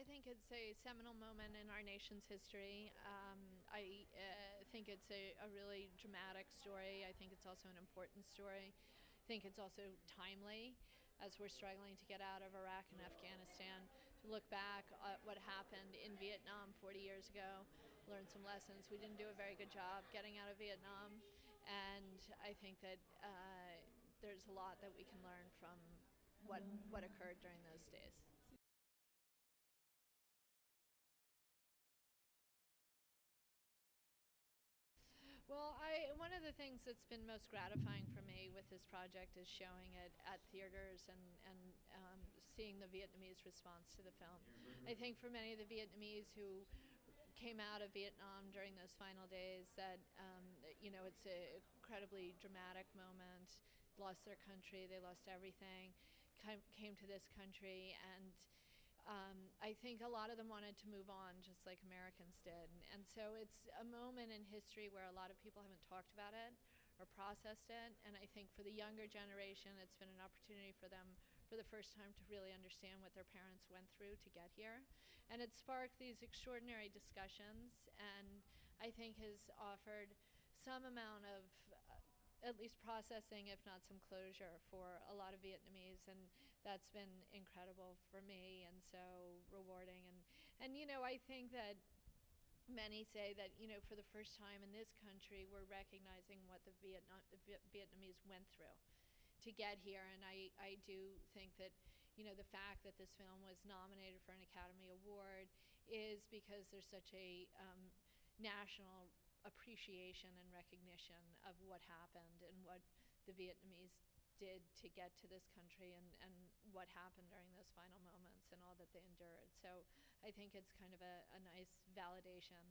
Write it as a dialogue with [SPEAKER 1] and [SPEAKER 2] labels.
[SPEAKER 1] I think it's a seminal moment in our nation's history. I think it's a really dramatic story. I think it's also an important story. I think it's also timely as we're struggling to get out of Iraq and Afghanistan, to look back at what happened in Vietnam 40 years ago, learn some lessons. We didn't do a very good job getting out of Vietnam, and I think that there's a lot that we can learn from what occurred during those days. Well, one of the things that's been most gratifying for me with this project is showing it at theaters and seeing the Vietnamese response to the film. I think for many of the Vietnamese who came out of Vietnam during those final days, that it's an incredibly dramatic moment. Lost their country, they lost everything, came to this country, and I think a lot of them wanted to move on just like Americans did. And so it's a moment in history where a lot of people haven't talked about it or processed it. And I think for the younger generation, it's been an opportunity for them for the first time to really understand what their parents went through to get here. And it sparked these extraordinary discussions, and I think has offered some amount of at least processing, if not some closure, for a lot of Vietnamese, and that's been incredible for me and so rewarding. And I think that many say that for the first time in this country, we're recognizing what the Vietnamese went through to get here. And I do think that the fact that this film was nominated for an Academy Award is because there's such a national appreciation and recognition of what happened and what the Vietnamese did to get to this country, and what happened during those final moments and all that they endured. So I think it's kind of a nice validation.